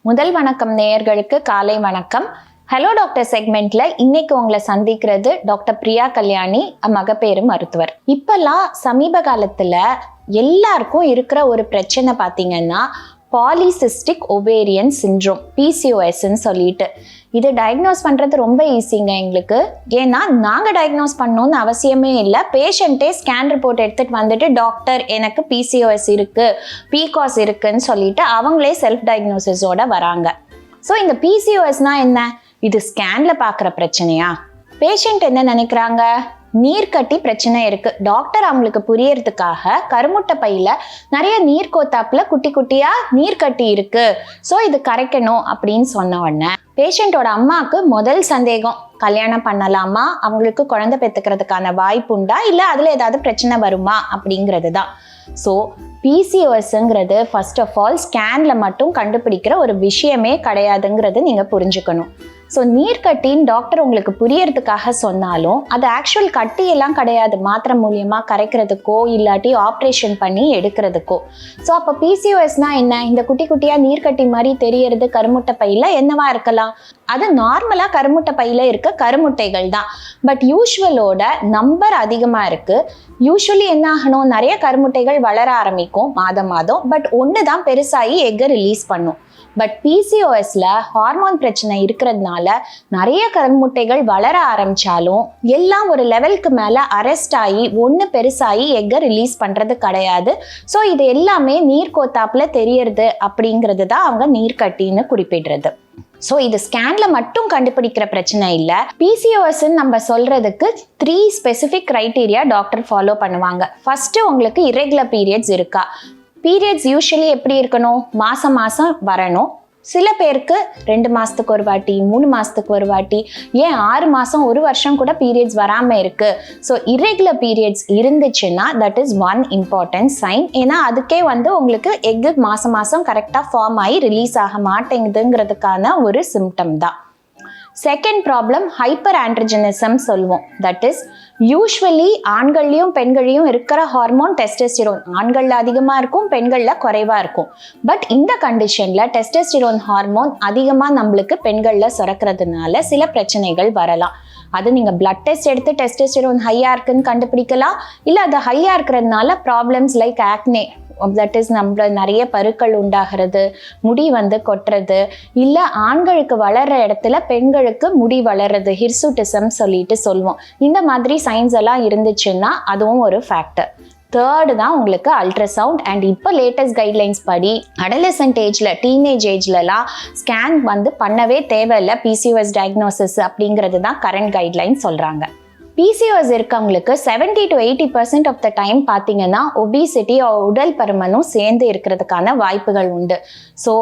முதல் வணக்கம் நேயர்களுக்கு காலை வணக்கம். ஹலோ டாக்டர் செக்மெண்ட்ல இன்னைக்கு உங்களை சந்திக்கிறது டாக்டர் பிரியா கல்யாணி, மகப்பேறு மருத்துவர். இப்பெல்லாம் சமீப காலத்துல எல்லாருக்கும் இருக்கிற ஒரு பிரச்சனை பார்த்தீங்கன்னா பாலிசிஸ்டிக் ஒவேரியன் சிண்ட்ரோம், PCOSன்னு சொல்லிட்டு. இது டயக்னோஸ் பண்ணுறது ரொம்ப ஈஸிங்க எங்களுக்கு. ஏன்னா நாங்கள் டயக்னோஸ் பண்ணணும்னு அவசியமே இல்லை. பேஷண்ட்டே ஸ்கேன் ரிப்போர்ட் எடுத்துகிட்டு வந்துட்டு டாக்டர் எனக்கு PCOS இருக்குது, PCOS இருக்குன்னு சொல்லிட்டு அவங்களே செல்ஃப் டயக்னோசிஸோட வராங்க. ஸோ இந்த PCOSனா என்ன? இது ஸ்கேனில் பார்க்குற பிரச்சனையா? பேஷண்ட் என்ன நினைக்கிறாங்க? நீர்க்கட்டி பிரச்சனை இருக்கு. டாக்டர் அவங்களுக்கு புரியறதுக்காக கருமுட்டை பையில நிறைய நீர் கோத்தாப்புல குட்டி குட்டியா நீர்க்கட்டி இருக்கு, ஸோ இது கரைக்கணும் அப்படின்னு சொன்ன உடனே பேஷண்டோட அம்மாவுக்கு முதல் சந்தேகம், கல்யாணம் பண்ணலாமா, அவங்களுக்கு குழந்தை பெற்றுக்கிறதுக்கான வாய்ப்பு உண்டா, இல்லை அதில் ஏதாவது பிரச்சனை வருமா அப்படிங்கிறது தான். ஸோ PCOSங்கிறது ஃபர்ஸ்ட் ஆஃப் ஆல் ஸ்கேன்ல மட்டும் கண்டுபிடிக்கிற ஒரு விஷயமே கிடையாதுங்கிறது நீங்கள் புரிஞ்சுக்கணும். ஸோ நீர்க்கட்டின்னு டாக்டர் உங்களுக்கு புரியறதுக்காக சொன்னாலும் அது ஆக்சுவல் கட்டியெல்லாம் கிடையாது. மாத்திரை மூலியமாக கரைக்கிறதுக்கோ இல்லாட்டி ஆப்ரேஷன் பண்ணி எடுக்கிறதுக்கோ. ஸோ அப்போ PCOSனா என்ன? இந்த குட்டி குட்டியாக நீர்க்கட்டி மாதிரி தெரியறது கருமுட்டை பையில் என்னவா இருக்கலாம்? அது நார்மலாக கருமுட்டை பையில் இருக்க கருமுட்டைகள் தான். பட் யூஸ்வலோட நம்பர் அதிகமாக இருக்குது. யூஸ்வலி என்ன ஆகணும், நிறைய கருமுட்டைகள் வளர ஆரம்பிக்கும் மாதம். பட் ஒன்று தான் பெருசாகி எக்கை ரிலீஸ் பண்ணும். பட் PCOSல ஹார்மோன் பிரச்சனை இருக்கிறதுனால நிறைய கருமுட்டைகள் வளர ஆரம்பிச்சாலும் எல்லாம் ஒரு லெவலுக்கு மேலே அரெஸ்ட் ஆகி ஒன்று பெருசாகி எக்கை ரிலீஸ் பண்ணுறது கிடையாது. ஸோ இது எல்லாமே நீர் கோத்தாப்புல தெரியறது அப்படிங்கிறது தான் அவங்க நீர்க்கட்டின்னு குறிப்பிடுறது. ஸோ இது ஸ்கேன்ல மட்டும் கண்டுபிடிக்கிற பிரச்சனை இல்லை. PCOSன்னு நம்ம சொல்றதுக்கு 3 ஸ்பெசிஃபிக் கிரைட்டீரியா டாக்டர் ஃபாலோ பண்ணுவாங்க. ஃபர்ஸ்ட், உங்களுக்கு இரெகுலர் பீரியட்ஸ் இருக்கா? பீரியட்ஸ் யூஸ்வலி எப்படி இருக்கணும்? மாதம் வரணும். சில பேருக்கு 2 மாதத்துக்கு ஒரு வாட்டி, 3 மாதத்துக்கு ஒரு வாட்டி, ஏன் 6 மாதம், 1 வருஷம் கூட பீரியட்ஸ் வராமல் இருக்கு. ஸோ இரெகுலர் பீரியட்ஸ் இருந்துச்சுன்னா that is one important sign. ஏன்னா அதுக்கே உங்களுக்கு எக்கு மாதம் கரெக்டாக ஃபார்ம் ஆகி ரிலீஸ் ஆக மாட்டேங்குதுங்கிறதுக்கான ஒரு சிம்டம் தான். செகண்ட் ப்ராப்ளம் ஹைப்பர் ஆண்ட்ரோஜெனிசம் சொல்லுவோம். தட் இஸ் யூஸ்வலி ஆண்கள்லையும் பெண்கள்லையும் இருக்கிற ஹார்மோன் டெஸ்டோஸ்டிரோன் ஆண்களில் அதிகமாக இருக்கும், பெண்களில் குறைவாக இருக்கும். பட் இந்த கண்டிஷனில் டெஸ்டோஸ்டிரோன் ஹார்மோன் அதிகமாக நம்மளுக்கு பெண்களில் சுரக்கிறதுனால சில பிரச்சனைகள் வரலாம். அது நீங்கள் பிளட் டெஸ்ட் எடுத்து டெஸ்டோஸ்டிரோன் ஹையாக இருக்குன்னு கண்டுபிடிக்கலாம். இல்லை அது ஹையாக இருக்கிறதுனால problems like acne, that is நம்ம நிறைய பருக்கள் உண்டாகிறது, முடி கொட்டுறது, இல்லை ஆண்களுக்கு வளர்கிற இடத்துல பெண்களுக்கு முடி வளர்றது, ஹிர்சுட்டிசம் சொல்லிட்டு சொல்லுவோம். இந்த மாதிரி சைன்ஸ் எல்லாம் இருந்துச்சுன்னா அதுவும் ஒரு ஃபேக்டர். தேர்டு தான் உங்களுக்கு அல்ட்ராசவுண்ட். அண்ட் இப்போ லேட்டஸ்ட் கைட்லைன்ஸ் படி அடலசன்ட் ஏஜ்ல, டீனேஜ் ஏஜ்லலாம் ஸ்கேன் பண்ணவே தேவையில்லை PCOS டயக்னோசிஸ் அப்படிங்கிறது தான் கரண்ட் கைட்லைன் சொல்கிறாங்க. PCOS இருக்கவங்களுக்கு 70 to 80% ஆஃப் த டைம் பார்த்தீங்கன்னா ஒபிசிட்டி, உடல் பருமனும் சேர்ந்து இருக்கிறதுக்கான வாய்ப்புகள் உண்டு. So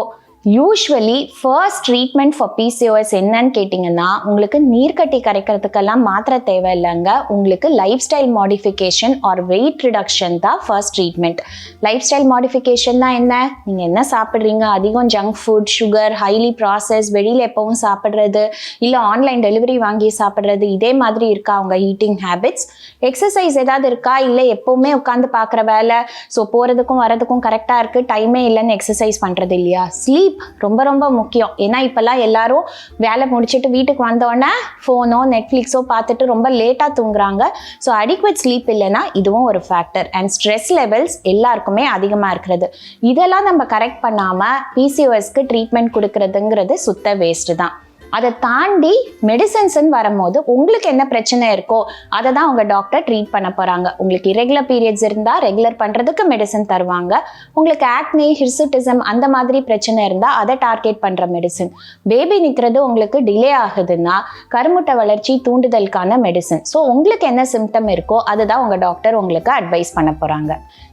usually first treatment for PCOS என்னன்னு கேட்டிங்கன்னா, உங்களுக்கு நீர்க்கட்டி கரைக்கிறதுக்கெல்லாம் மாத்திரை தேவையில்லைங்க. உங்களுக்கு lifestyle modification or weight reduction தான் ஃபர்ஸ்ட் ட்ரீட்மெண்ட். லைஃப் ஸ்டைல் மாடிஃபிகேஷன்னா என்ன? நீங்கள் என்ன சாப்பிட்றீங்க, அதிகம் junk food, sugar, highly process, வெளியில் எப்பவும் சாப்பிட்றது, இல்லை ஆன்லைன் டெலிவரி வாங்கி சாப்பிட்றது, இதே மாதிரி இருக்கா அவங்க ஈட்டிங் ஹேபிட்ஸ்? எக்ஸசைஸ் ஏதாவது இருக்கா? இல்லை எப்போவுமே உட்காந்து பார்க்குற வேலை, ஸோ போகிறதுக்கும் வரதுக்கும் கரெக்டாக இருக்குது, டைமே இல்லைன்னு எக்ஸசைஸ் பண்ணுறது இல்லையா? ஸ்லீப் ரொம்ப ரொம்ப முக்கியம். ஏன்னா இப்பெல்லாம் எல்லாரும் வேலை முடிச்சுட்டு வீட்டுக்கு வந்தோடனே ஃபோனோ நெட்ஃப்ளிக்ஸோ பார்த்துட்டு ரொம்ப லேட்டாக தூங்குறாங்க. ஸோ அடிக்வேட் ஸ்லீப் இல்லைன்னா இதுவும் ஒரு ஃபேக்டர். அண்ட் ஸ்ட்ரெஸ் லெவல்ஸ் எல்லாருக்குமே அதிகமாக இருக்கிறது. இதெல்லாம் நம்ம கரெக்ட் பண்ணாமல் PCOSக்கு ட்ரீட்மெண்ட் கொடுக்கறதுங்கிறது சுத்த வேஸ்ட் தான். அதை தாண்டி மெடிசன்ஸ்ன்னு வரும்போது உங்களுக்கு என்ன பிரச்சனை இருக்கோ அதை தான் உங்கள் டாக்டர் ட்ரீட் பண்ண போகிறாங்க. உங்களுக்கு இரெகுலர் பீரியட்ஸ் இருந்தால் ரெகுலர் பண்ணுறதுக்கு மெடிசன் தருவாங்க. உங்களுக்கு ஆக்னி, ஹிர்சுட்டிசம் அந்த மாதிரி பிரச்சனை இருந்தால் அதை டார்கெட் பண்ணுற மெடிசன். பேபி நிற்கிறது உங்களுக்கு டிலே ஆகுதுன்னா கருமுட்டை வளர்ச்சி தூண்டுதலுக்கான மெடிசன். ஸோ உங்களுக்கு என்ன சிம்டம் இருக்கோ அதுதான் உங்கள் டாக்டர் உங்களுக்கு அட்வைஸ் பண்ண போகிறாங்க.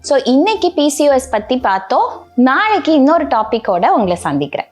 ஸோ இன்னைக்கு PCOS பற்றி பார்த்தோம். நாளைக்கு இன்னொரு டாப்பிக்கோட உங்களை சந்திக்கிறேன்.